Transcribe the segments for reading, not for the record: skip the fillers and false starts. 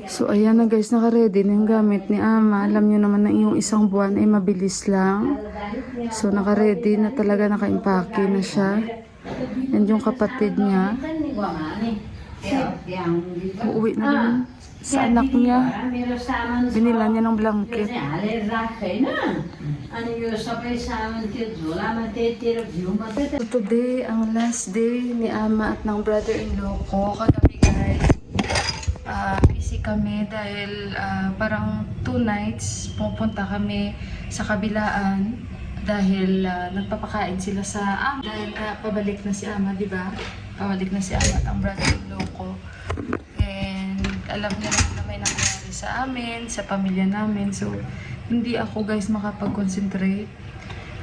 So, ayan na guys, naka-ready na yung gamit ni Ama. Alam nyo naman na yung isang buwan ay mabilis lang. So, naka-ready na talaga, naka-impake na siya. And yung kapatid niya, uuwi na din sa anak niya. Binila niya ng blanket. So, today, ang last day ni Ama at ng brother-in-law ko. Kagabi guys, busy kami dahil parang 2 nights pupunta kami sa kabilaan dahil nagpapakain sila sa dahil pabalik na si Ama, di ba? Pabalik na si Ama at ang brother-in-law ko. And alam niya na may nangyari sa amin, sa pamilya namin. So, hindi ako guys makapag-concentrate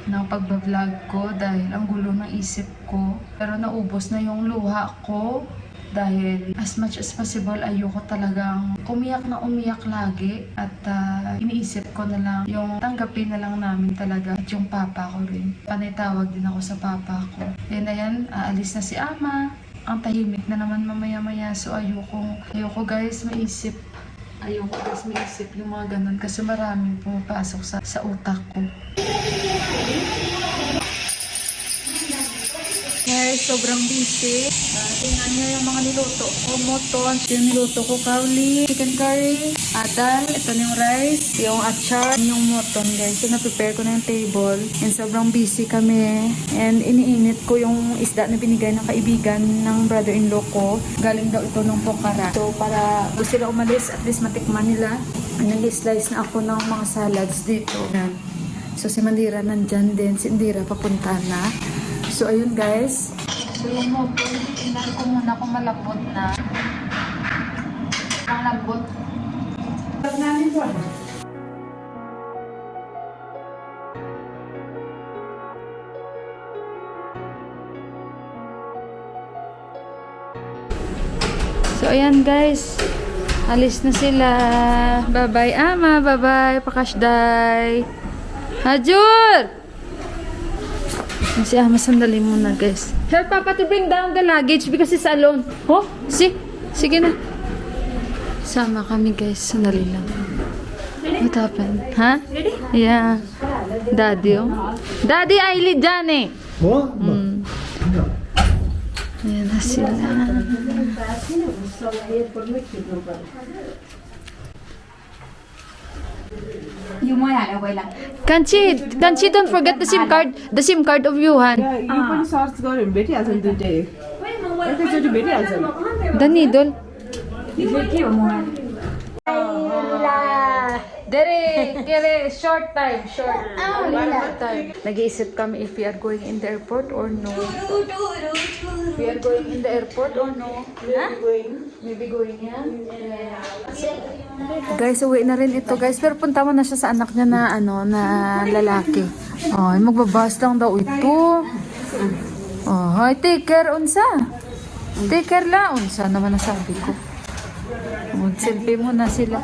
ng pagbablog ko dahil ang gulo ng isip ko. Pero naubos na yung luha ko. Dahil as much as possible, ayoko talagang umiyak na umiyak lagi. At iniisip ko na lang yung tanggapin na lang namin talaga. At yung papa ko rin. Panay-tawag din ako sa papa ko. And ayan, aalis na si Ama. Ang tahimik na naman mamaya-maya. So ayoko guys maisip. Ayoko guys maisip yung mga ganun. Kasi maraming pumapasok sa utak ko. Guys, sobrang busy. Tingnan niyo yung mga niluto ko. Moton. Yung niluto ko, kauli, chicken curry, adal. Ito na yung rice, yung achar, yung moton guys. So, na-prepare ko na yung table. And sobrang busy kami. And iniinit ko yung isda na binigay ng kaibigan ng brother-in-law ko. Galing daw ito ng Pokhara. So, para gusto sila umalis, at least matikman nila. Nag-slice na ako ng mga salads dito. Yan. So, si Mandira nandyan din. Si Indira papunta na. So, ayun guys. So, yung moto, tingnan ko muna kung malambot na. Ang lambot. So, ayan guys. Alis na sila. Bye-bye, Ama. Bye-bye, Pakashday. Hajur! Si Ama, sandali muna guys. Help Papa to bring down the luggage because it's alone. Oh, sige na. Sama kami guys, sandali lang. What happened? Ha? Yeah. Daddy, oh. Daddy, Ailey dyan eh. What? Ayan na sila. Kanchi, don't forget the SIM card of Yuhan. यो पनि सर्च गर्यो भने भेटिहाल्छ नि दुइटै एकैचोटि भेटिहाल्छ नि The needle. Dere, short time. Nag-iisip kami if we are going in the airport or no. We are going in the airport or no? Maybe going, yeah? Guys, uwi na rin ito, guys. Pero punta mo na siya sa anak niya na, na lalaki. Ay, magbabas lang daw ito. Ay, take care, unsa. Take care lang, unsa naman nasabi ko. Selfie muna sila.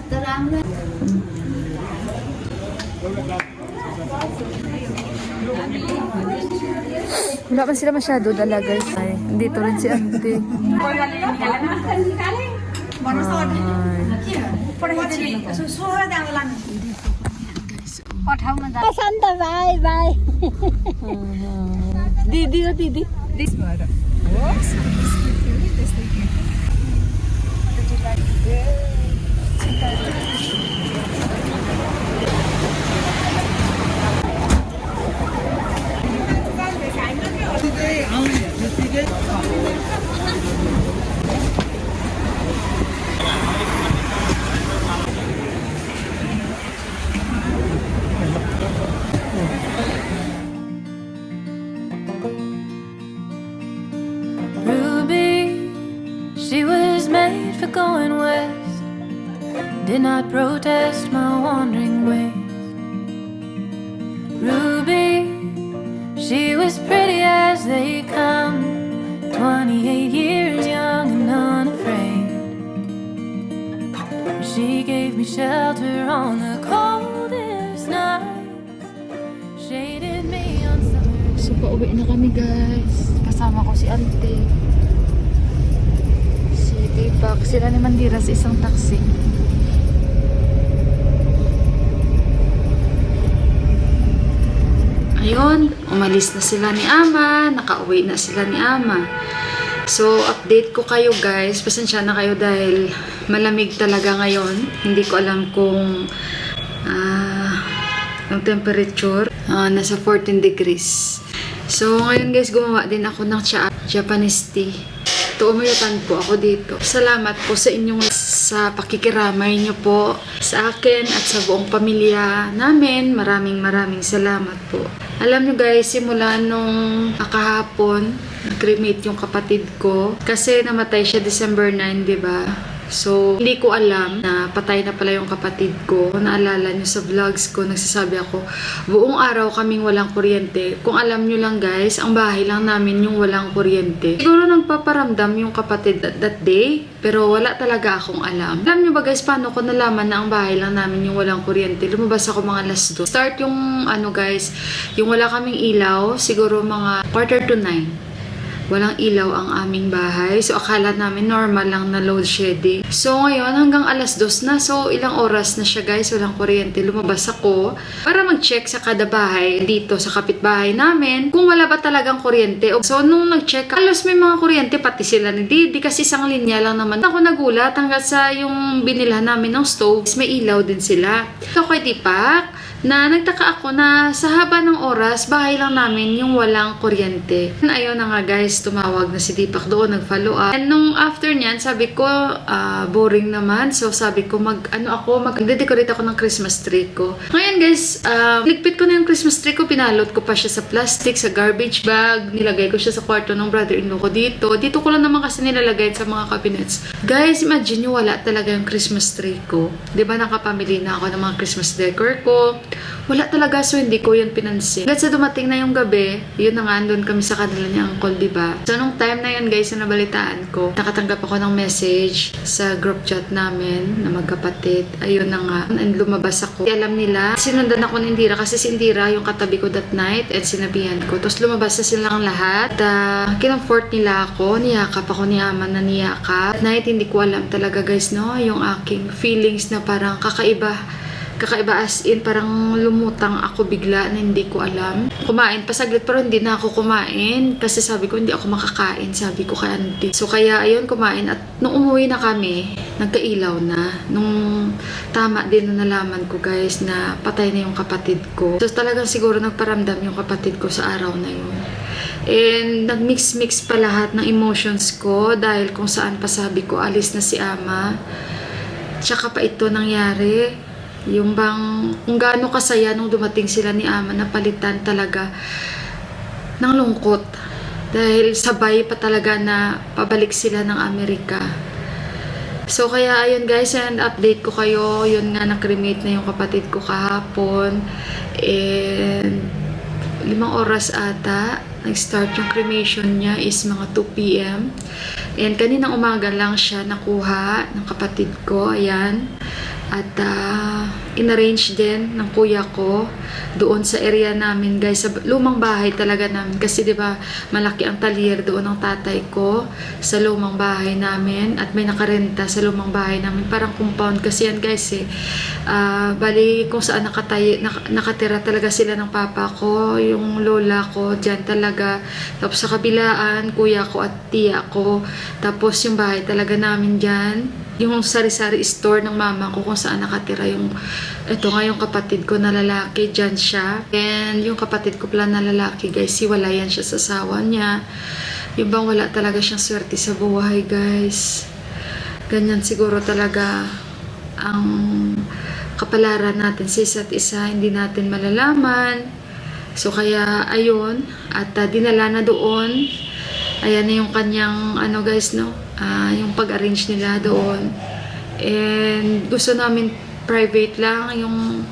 Wala pa sila masyado dala guys. Ay, dito rin si Auntie. Santa, bye. Didi. This one. Ruby, she was made for going west. Did not protest my wandering ways. Ruby, she was pretty as they come. 28 years young and unafraid. She gave me shelter on the coldest night. Shaded me on summer. So, pauwi na kami guys. Kasama ko si Auntie. Si Deepak. Sila ni Mandira sa isang taxi. umalis na sila ni Ama, nakauwi na sila ni Ama. So, update ko kayo guys. Pasensya na kayo dahil malamig talaga ngayon. Hindi ko alam kung yung temperature. Nasa 14 degrees. So, ngayon guys, gumawa din ako ng Japanese tea. Umuyatan po ako dito. Salamat po sa inyong sa pakikiramay nyo po sa akin at sa buong pamilya namin. Maraming salamat po. Alam nyo guys, simula nung kahapon, nag-cremate yung kapatid ko. Kasi namatay siya December 9, diba? So, hindi ko alam na patay na pala yung kapatid ko. Naalala nyo sa vlogs ko, nagsasabi ako, buong araw kaming walang kuryente. Kung alam nyo lang guys, ang bahay lang namin yung walang kuryente. Siguro nagpaparamdam yung kapatid that day, pero wala talaga akong alam. Alam nyo ba guys, paano ko nalaman na ang bahay lang namin yung walang kuryente? Lumabas ako mga alas 2. Start yung guys, yung wala kaming ilaw, siguro mga 8:45. Walang ilaw ang aming bahay. So, akala namin normal lang na load shedding. So, ngayon, hanggang alas 2 na. So, ilang oras na siya guys. Walang kuryente. Lumabas ako para mag-check sa kada bahay dito sa kapitbahay namin kung wala ba talagang kuryente. So, nung nag-check, halos may mga kuryente pati sila ni Didi kasi isang linya lang naman. Ako nagulat hanggang sa yung binilhan namin ng stove. May ilaw din sila. So, kay Dipak, na nagtaka ako na sa haba ng oras, bahay lang namin yung walang kuryente. Ayun na nga guys, tumawag na si Dipak doon, nag-follow up. And nung after niyan, sabi ko, boring naman. So sabi ko, mag-decorate ako ng Christmas tree ko. Ngayon guys, ligpit ko na yung Christmas tree ko, pinalot ko pa siya sa plastic, sa garbage bag, nilagay ko siya sa kwarto ng brother-in-law ko dito. Dito ko lang naman kasi nilalagay sa mga cabinets. Guys, imagine nyo, wala talaga yung Christmas tree ko. Diba nakapamili na ako ng mga Christmas decor ko. Wala talaga, so hindi ko yun pinansin. Hanggang sa dumating na yung gabi, yun na nga, andun kami sa kanila ni Uncle, diba? So, nung time na yun, guys, na nabalitaan ko, nakatanggap ako ng message sa group chat namin na magkapatid. Ayun na nga, and lumabas ako. Alam nila, sinundan ako ni Indira kasi si Indira yung katabi ko that night and sinabihan ko. Tapos lumabas na silang lahat. Kinamfort nila ako, niyakap ako ni Ama na niyakap. That night, hindi ko alam talaga, guys, no? Yung aking feelings na parang kakaiba as in, parang lumutang ako bigla na hindi ko alam. Kumain pa saglit pero hindi na ako kumain kasi sabi ko hindi ako makakain, sabi ko kay auntie. So kaya ayun, kumain at nung umuwi na kami, nagkailaw na. Nung tama din na nalaman ko guys na patay na yung kapatid ko. So talagang siguro nagparamdam yung kapatid ko sa araw na yun. And nagmix-mix pa lahat ng emotions ko dahil kung saan pa sabi ko alis na si Ama. Tsaka pa ito nangyari. Yung bang, kung gaano kasaya nung dumating sila ni Ama, napalitan talaga ng lungkot. Dahil sabay pa talaga na pabalik sila ng Amerika. So, kaya ayun guys, and update ko kayo. Yun nga, na-cremate na yung kapatid ko kahapon. And 5 oras ata, nag-start yung cremation niya is mga 2 p.m. And kaninang umaga lang siya nakuha ng kapatid ko. Ayan. At inarrange din ng kuya ko doon sa area namin guys, sa lumang bahay talaga namin kasi 'di ba malaki ang talyer doon ng tatay ko sa lumang bahay namin at may nakarenta sa lumang bahay namin, parang compound kasi yan guys eh. Bali kung saan nakatira talaga sila ng papa ko, yung lola ko diyan talaga, tapos sa kabilaan kuya ko at tiya ko, tapos yung bahay talaga namin diyan, yung sari-sari store ng mama ko kung saan nakatira yung ito nga yung kapatid ko na lalaki, dyan siya. And yung kapatid ko pala na lalaki guys, hiwalayan siya sa asawa niya. Yung bang wala talaga siyang swerte sa buhay guys. Ganyan siguro talaga ang kapalaran natin sa isa't isa, hindi natin malalaman. So kaya ayun, at dinala na doon. Ayan na yung kanyang guys no, yung pag-arrange nila doon. And gusto namin private lang. Yung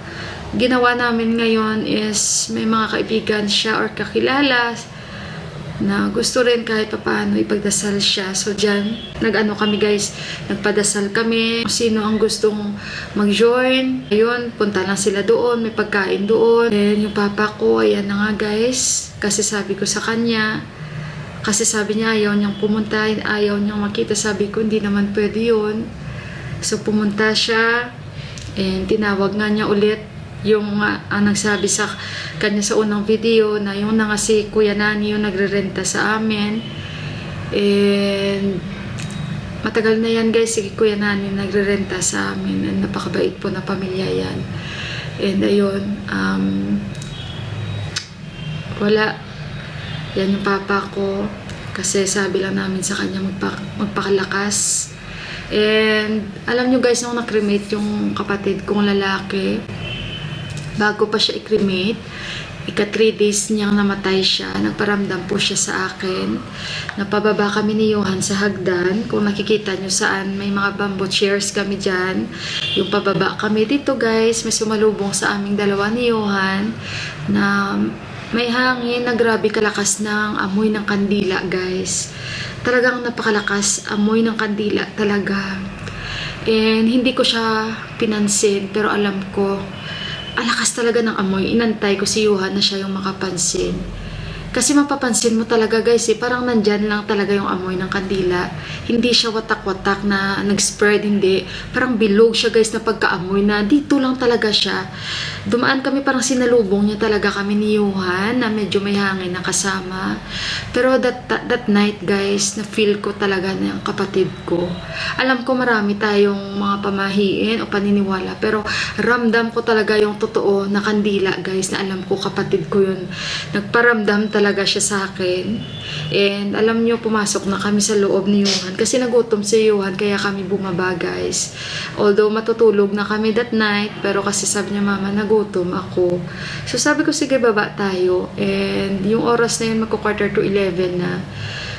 ginawa namin ngayon is may mga kaibigan siya or kakilala na gusto rin kahit papaano ipagdasal siya. So dyan, kami guys, nagpadasal kami. Sino ang gustong mag-join, ayun, punta lang sila doon, may pagkain doon. And yung papa ko, ayan na nga guys, kasi sabi ko sa kanya, kasi sabi niya ayaw niyang pumunta, ayaw niyang makita. Sabi ko hindi naman pwede yun. So pumunta siya and tinawag nga niya ulit yung nagsabi sa kanya sa unang video na yung na nga si Kuya Nani yung nagre-renta sa amin. And matagal na yan guys, si Kuya Nani nagre-renta sa amin. And napakabait po na pamilya yan. And ayun, wala. Yan yung papa ko. Kasi sabi lang namin sa kanya magpakalakas. And alam nyo guys, nung na-cremate yung kapatid kong lalaki, bago pa siya i-cremate, ika 3 days niyang namatay siya, nagparamdam po siya sa akin. Napababa kami ni Johan sa hagdan. Kung nakikita nyo saan, may mga bamboo chairs kami dyan. Yung pababa kami dito guys, may sumalubong sa aming dalawa ni Johan na may hangin na grabe kalakas ng amoy ng kandila guys. Talagang napakalakas amoy ng kandila talaga. And hindi ko siya pinansin, pero alam ko alakas talaga ng amoy. Inantay ko si Johan na siya yung makapansin. Kasi mapapansin mo talaga guys parang nandyan lang talaga yung amoy ng kandila. Hindi siya watak-watak na nag-spread, hindi. Parang bilog siya guys na pagkaamoy na dito lang talaga siya. Dumaan kami, parang sinalubong niya talaga kami ni Johan na medyo may hangin na kasama. Pero that night guys, na-feel ko talaga na yung kapatid ko. Alam ko marami tayong mga pamahiin o paniniwala, pero ramdam ko talaga yung totoo na kandila guys, na alam ko kapatid ko yun. Nagparamdam talaga siya sa akin. And alam nyo, pumasok na kami sa loob ni Johan kasi nagutom si Johan, kaya kami bumaba guys. Although matutulog na kami that night, pero kasi sabi niya, mama, nagutom ako. So sabi ko, sige, baba tayo. And yung oras na yun, magko-quarter to 11 na.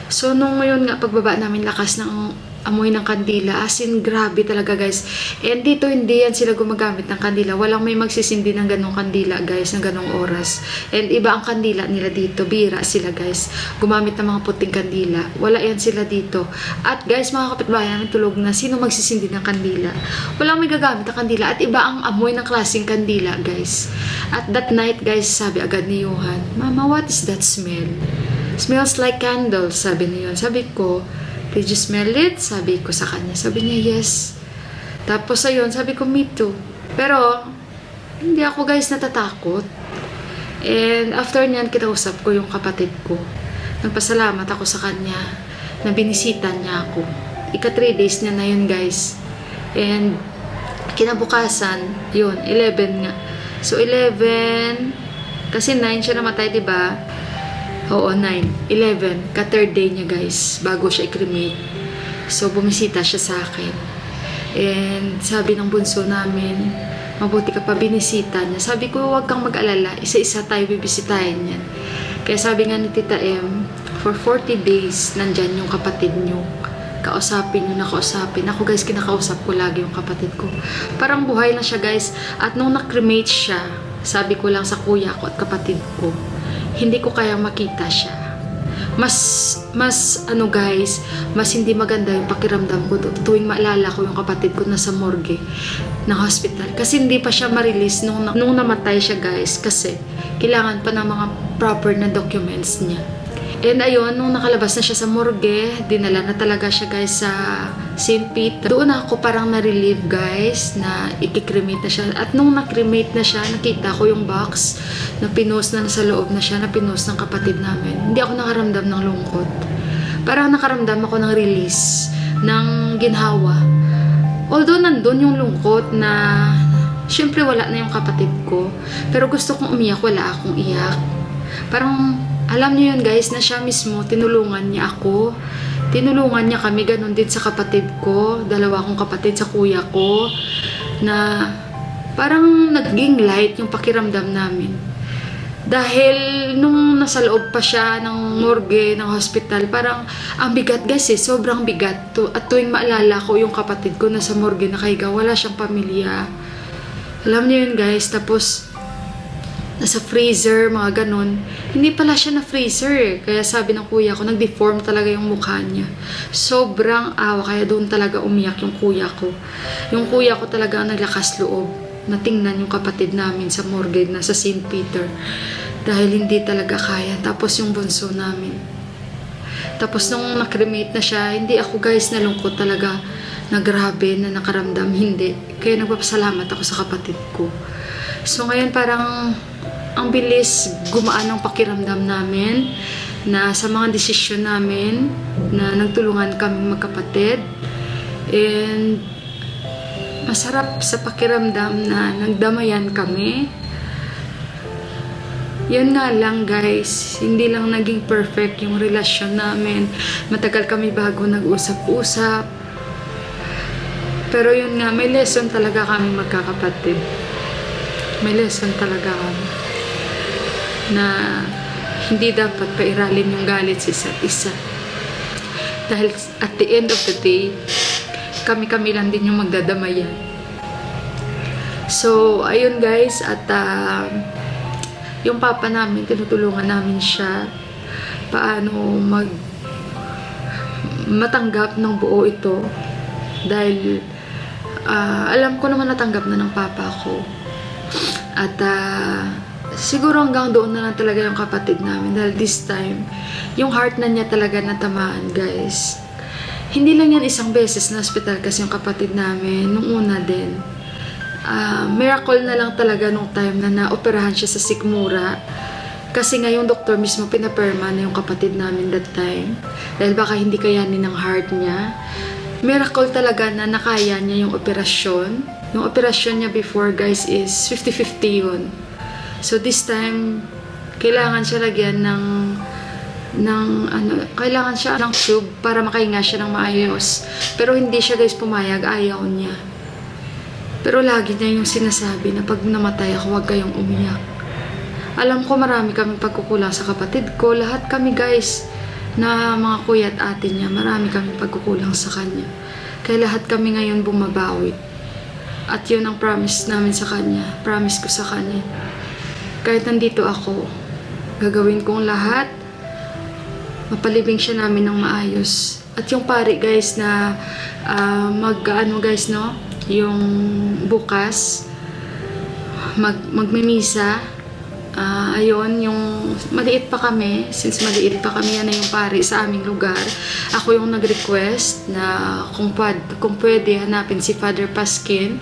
So nung ngayon nga, pagbaba namin, lakas ng amoy ng kandila. As in, grabe talaga guys. And dito hindi yan sila gumagamit ng kandila. Walang may magsisindi ng ganong kandila guys, ng ganong oras. And iba ang kandila nila dito. Bira sila guys. Gumamit ng mga puting kandila. Wala yan sila dito. At guys, mga kapitbahay namin, tulog na. Sino magsisindi ng kandila? Walang may gagamit ng kandila. At iba ang amoy ng klaseng kandila guys. At that night guys, sabi agad ni Johan, Mama, what is that smell? Smells like candles, sabi niya. Sabi ko, did you smell it? Sabi ko sa kanya. Sabi niya, yes. Tapos ayun, sabi ko, me too. Pero, hindi ako guys natatakot. And after niyan, kinausap ko yung kapatid ko. Nagpasalamat ako sa kanya na binisita niya ako. Ika 3 days niya na yun guys. And kinabukasan, yun, 11 nga. So 11, kasi 9 siya namatay, diba? Oo, 9. 11. Ka-3rd day niya guys, bago siya i-cremate. So, bumisita siya sa akin. And sabi ng bunso namin, mabuti ka pa binisita niya. Sabi ko, huwag kang mag-alala. Isa-isa tayo bibisitahin yan. Kaya sabi nga ni Tita M, for 40 days, nandyan yung kapatid niyo. Kausapin niyo na kausapin. Ako guys, kinakausap ko lagi yung kapatid ko. Parang buhay na siya guys. At nung na-cremate siya, sabi ko lang sa kuya ko at kapatid ko, hindi ko kayang makita siya. Mas ano guys, mas hindi maganda yung pakiramdam ko tuwing maalala ko yung kapatid ko nasa morgue ng hospital. Kasi hindi pa siya ma-release nung namatay siya guys. Kasi kailangan pa ng mga proper na documents niya. And ayun, nung nakalabas na siya sa morgue, dinala na talaga siya guys sa St. Peter. Doon ako parang na-relieve guys na i-cremate na siya. At nung na-cremate na siya, nakita ko yung box na pinost na nasa loob na siya, na pinost ng kapatid namin. Hindi ako nakaramdam ng lungkot. Parang nakaramdam ako ng release, ng ginhawa. Although nandun yung lungkot na syempre wala na yung kapatid ko. Pero gusto kong umiyak, wala akong iyak. Parang alam niyo yun guys, na siya mismo, tinulungan niya ako. Tinulungan niya kami, ganun din sa kapatid ko. Dalawa akong kapatid sa kuya ko. Na parang naging light yung pakiramdam namin. Dahil nung nasa loob pa siya ng morgue, ng hospital, parang ang bigat guys sobrang bigat. At tuwing maalala ko yung kapatid ko nasa morgue nakahiga, wala siyang pamilya. Alam niyo yun guys, tapos nasa freezer, mga ganun. Hindi pala siya na freezer. Kaya sabi ng kuya ko, nag-deform talaga yung mukha niya. Sobrang awa. Kaya doon talaga umiyak yung kuya ko. Yung kuya ko talaga naglakas loob na tingnan yung kapatid namin sa morgue na sa St. Peter. Dahil hindi talaga kaya. Tapos yung bunso namin. Tapos nung na-cremate na siya, hindi ako guys nalungkot talaga na grabe na nakaramdam. Hindi. Kaya nagpapasalamat ako sa kapatid ko. So ngayon parang ang bilis gumaan ang pakiramdam namin na sa mga desisyon namin na nagtulungan kami magkapatid. And masarap sa pakiramdam na nagdamayan kami. Yun nga lang guys, hindi lang naging perfect yung relasyon namin. Matagal kami bago nag-usap-usap. Pero yun nga, may lesson talaga kami magkakapatid. May lesson talaga kami na hindi dapat pairalin yung galit sa isa't isa. Dahil at the end of the day, kami-kami lang din yung magdadamayan. So, ayun guys, at yung papa namin, tinutulungan namin siya paano matanggap ng buo ito. Dahil alam ko naman natanggap na ng papa ko. At siguro hanggang doon na lang talaga yung kapatid namin. Dahil this time, yung heart na niya talaga natamaan guys. Hindi lang yan isang beses na hospital kasi yung kapatid namin. Nung una din. Miracle na lang talaga nung time na naoperahan siya sa sikmura. Kasi nga yung doktor mismo pinaperma na yung kapatid namin that time. Dahil baka hindi kayanin ng heart niya. Miracle talaga na nakaya niya yung operasyon. Yung operasyon niya before guys is 50-50 yun. So this time, kailangan siya lagyan kailangan siya ng tube para makahinga siya ng maayos. Pero hindi siya guys pumayag, ayaw niya. Pero lagi niya yung sinasabi na pag namatay ako, huwag kayong umiyak. Alam ko marami kaming pagkukulang sa kapatid ko. Lahat kami guys na mga kuya at ate niya, marami kaming pagkukulang sa kanya. Kaya lahat kami ngayon bumabawi. At yun ang promise namin sa kanya. Promise ko sa kanya. Kahit nandito ako, gagawin kong lahat, mapalibing siya namin ng maayos. At yung pare guys na yung bukas, magmimisa, ayun, yung maliit pa kami, since maliit pa kami, yan na yung pare sa aming lugar. Ako yung nag-request na kung pwede hanapin si Father Paskin.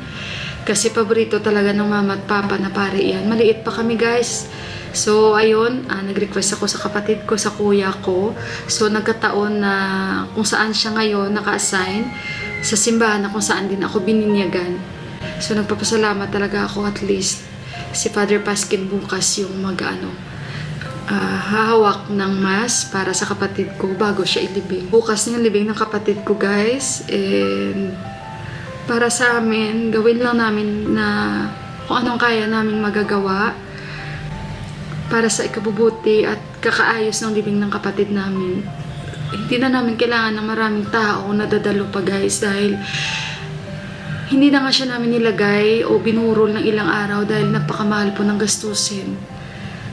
Kasi paborito talaga ng mama at papa na pare yan. Maliit pa kami guys. So, ayun, nag-request ako sa kapatid ko, sa kuya ko. So, nagkataon na kung saan siya ngayon naka-assign sa simbahan na kung saan din ako bininyagan. So, nagpapasalamat talaga ako at least si Father Paskin bukas yung hahawak ng mass para sa kapatid ko bago siya ilibing. Bukas na yung libing ng kapatid ko guys. And para sa amin, gawin lang namin na kung anong kaya namin magagawa para sa ikabubuti at kakaayos ng libing ng kapatid namin. Hindi na namin kailangan ng maraming tao na dadalo pa guys dahil hindi na nga siya namin nilagay o binurol ng ilang araw dahil napakamahal po ng gastusin.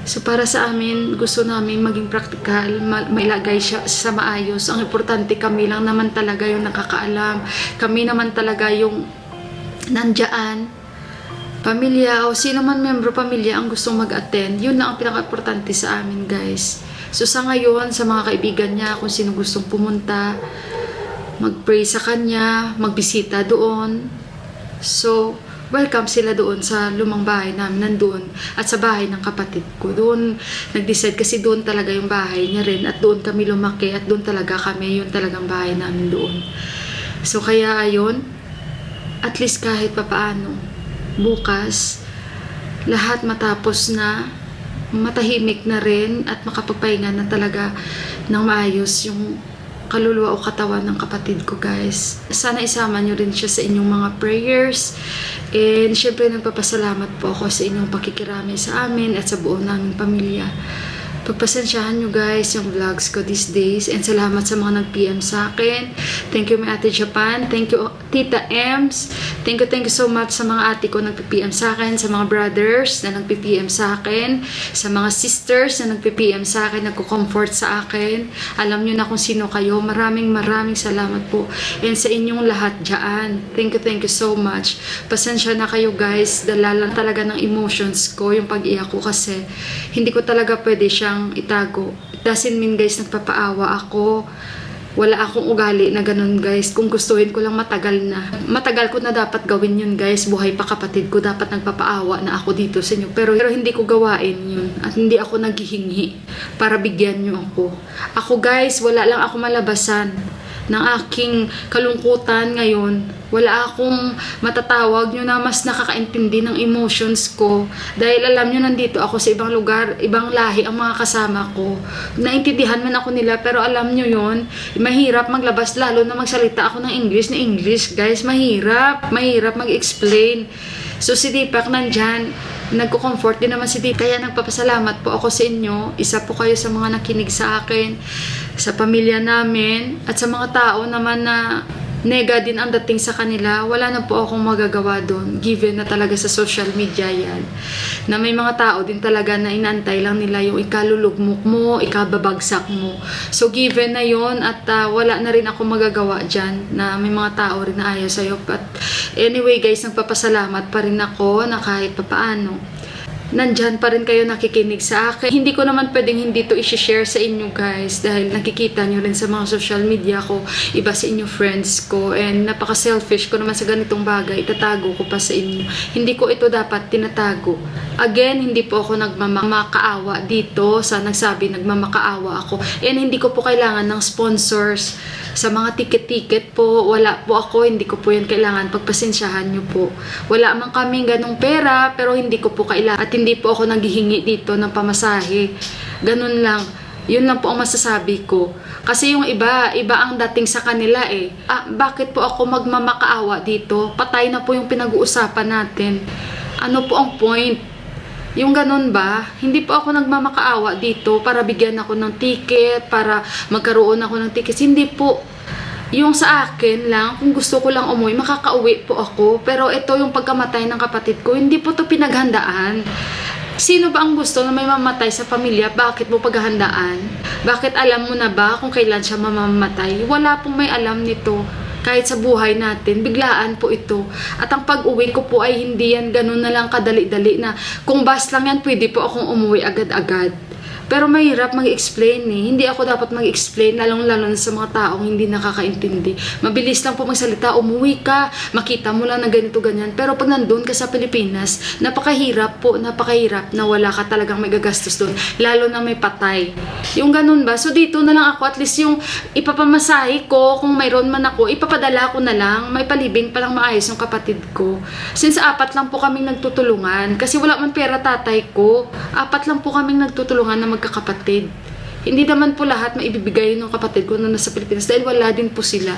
So para sa amin, gusto namin maging practical, mailagay siya sa maayos. Ang importante, kami lang naman talaga yung nakakaalam. Kami naman talaga yung nandyan. Pamilya o sino man membro pamilya ang gustong mag-attend, yun na ang pinaka-importante sa amin guys. So sa ngayon, sa mga kaibigan niya, kung sino gustong pumunta, mag-pray sa kanya, magbisita doon. So, welcome sila doon sa lumang bahay namin, nandoon, at sa bahay ng kapatid ko. Doon, nag-decide kasi doon talaga yung bahay niya rin, at doon kami lumaki, at doon talaga kami, yun talagang bahay namin doon. So, kaya ayun, at least kahit papaano, bukas, lahat matapos na, matahimik na rin, at makapagpahinga na talaga ng maayos yung kaluluwa o katawan ng kapatid ko guys. Sana isama nyo rin siya sa inyong mga prayers. And syempre nagpapasalamat po ako sa inyong pakikirami sa amin at sa buo naming pamilya. Pagpasensyahan nyo guys yung vlogs ko these days. And salamat sa mga nag-PM sa akin. Thank you my Ate Japan. Thank you Tita Ems. Thank you so much sa mga ate ko nag-PM sa akin. Sa mga brothers na nag-PM sa akin. Sa mga sisters na nag-PM sa akin. Nagko-comfort sa akin. Alam nyo na kung sino kayo. Maraming salamat po. And sa inyong lahat dyan. Thank you so much. Pasensya na kayo guys. Dala lang talaga ng emotions ko. Yung pag-iyak ko kasi hindi ko talaga pwede siyang itago. It doesn't mean guys nagpapaawa ako. Wala akong ugali na ganun guys. Kung gustuhin ko lang matagal na. Matagal ko na dapat gawin yun guys. Buhay pa kapatid ko. Dapat nagpapaawa na ako dito sa inyo. Pero hindi ko gawain yun. At hindi ako naghihingi para bigyan nyo ako. Ako guys, wala lang ako malabasan ng aking kalungkutan ngayon. Wala akong matatawag nyo na mas nakakaintindi ng emotions ko. Dahil alam nyo, nandito ako sa ibang lugar, ibang lahi ang mga kasama ko. Naintindihan man ako nila, pero alam nyo yon, mahirap maglabas, lalo na magsalita ako ng English na English. Guys, mahirap mag-explain. So si Deepak nandyan, nagko-comfort din naman si Deepak. Kaya nagpapasalamat po ako sa inyo. Isa po kayo sa mga nakinig sa akin, sa pamilya namin, at sa mga tao naman na nega din ang dating sa kanila. Wala na po akong magagawa doon, given na talaga sa social media yan, na may mga tao din talaga na inantay lang nila yung ikalulugmok mo, ikababagsak mo. So given na yon, at wala na rin ako magagawa dyan, na may mga tao rin na ayaw sa'yo. But anyway guys, nagpapasalamat pa rin ako na kahit papaano nandyan pa rin kayo nakikinig sa akin. Hindi ko naman pwedeng hindi to i-share sa inyo guys, dahil nakikita nyo rin sa mga social media ko, iba sa inyo friends ko, and napaka-selfish ko naman sa ganitong bagay, itatago ko pa sa inyo. Hindi ko ito dapat tinatago. Again, hindi po ako nagmamakaawa dito sa nagsabi nagmamakaawa ako, and hindi ko po kailangan ng sponsors sa mga ticket-ticket po. Wala po ako, hindi ko po yan kailangan. Pagpasensyahan nyo po. Wala man kaming ganong pera, pero hindi ko po kailangan. At hindi po ako naghihingi dito ng pamasahe. Ganun lang. Yun lang po ang masasabi ko. Kasi yung iba ang dating sa kanila eh. Bakit po ako magmamakaawa dito? Patay na po yung pinag-uusapan natin. Ano po ang point? Yung ganun ba? Hindi po ako nagmamakaawa dito para bigyan ako ng ticket, para magkaroon ako ng tickets. Hindi po. Yung sa akin lang, kung gusto ko lang umuwi, makakauwi po ako. Pero ito yung pagkamatay ng kapatid ko, hindi po to pinaghandaan. Sino ba ang gusto na may mamatay sa pamilya? Bakit mo paghahandaan? Bakit alam mo na ba kung kailan siya mamamatay? Wala pong may alam nito. Kahit sa buhay natin, biglaan po ito. At ang pag-uwi ko po ay hindi yan ganun na lang kadali-dali na kung bus lang yan, pwede po akong umuwi agad-agad. Pero mahirap mag-explain eh. Hindi ako dapat mag-explain, lalong-lalo na sa mga taong hindi nakakaintindi. Mabilis lang po magsalita, umuwi ka, makita mo lang na ganito, ganyan. Pero pag nandun ka sa Pilipinas, napakahirap po, napakahirap na wala ka talagang may gagastos doon. Lalo na may patay. Yung ganun ba? So dito na lang ako, at least yung ipapamasahe ko, kung mayroon man ako, ipapadala ko na lang. May palibing palang maayos yung kapatid ko. Since 4 lang po kaming nagtutulungan, kasi wala man pera tatay ko, 4 lang po kaming nagtutulungan na magkakapatid. Hindi naman po lahat maibibigay ng kapatid ko na nasa Pilipinas dahil wala din po sila.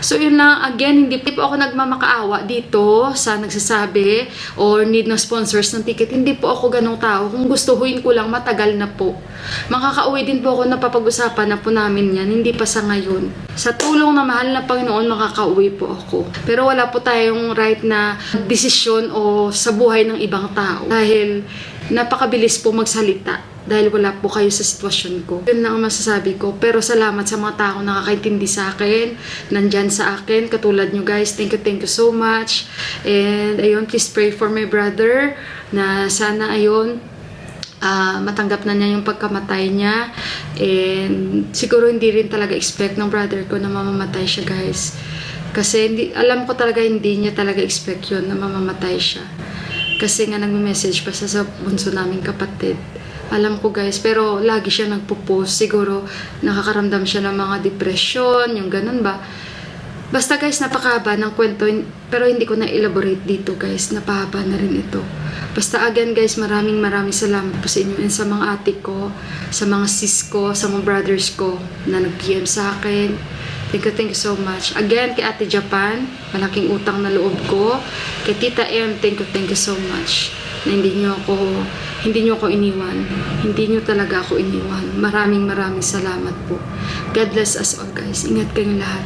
So yun lang, again, hindi po ako nagmamakaawa dito sa nagsasabi or need ng sponsors ng ticket. Hindi po ako ganong tao. Kung gustuhin ko lang, matagal na po. Makakauwi din po ako, napapag-usapan na po namin yan. Hindi pa sa ngayon. Sa tulong na mahal na Panginoon, makakauwi po ako. Pero wala po tayong right na desisyon o sa buhay ng ibang tao. Dahil napakabilis po magsalita. Dahil wala po kayo sa sitwasyon ko. Yun lang ang masasabi ko. Pero salamat sa mga taong nakakaintindi sa akin. Nandyan sa akin. Katulad nyo guys. Thank you so much. And ayun, please pray for my brother. Na sana ayun, matanggap na niya yung pagkamatay niya. And siguro hindi rin talaga expect ng brother ko na mamamatay siya guys. Kasi alam ko talaga hindi niya talaga expect yun na mamamatay siya. Kasi nga nagme-message pa sa bunso naming kapatid. Alam ko guys, pero lagi siya nagpo-post. Siguro nakakaramdam siya ng mga depression, yung ganun ba. Basta guys, napakahaba ng kwento, pero hindi ko na-elaborate dito guys. Napahaba na rin ito. Basta again guys, maraming salamat po sa inyo and sa mga ate ko, sa mga sis ko, sa mga brothers ko na nag-PM sa akin. Thank you so much. Again, kay Ate Japan, malaking utang na loob ko. Kay Tita M, thank you so much. Na hindi nyo ako iniwan. Hindi nyo talaga ako iniwan. Maraming salamat po. God bless us all guys. Ingat kayong lahat.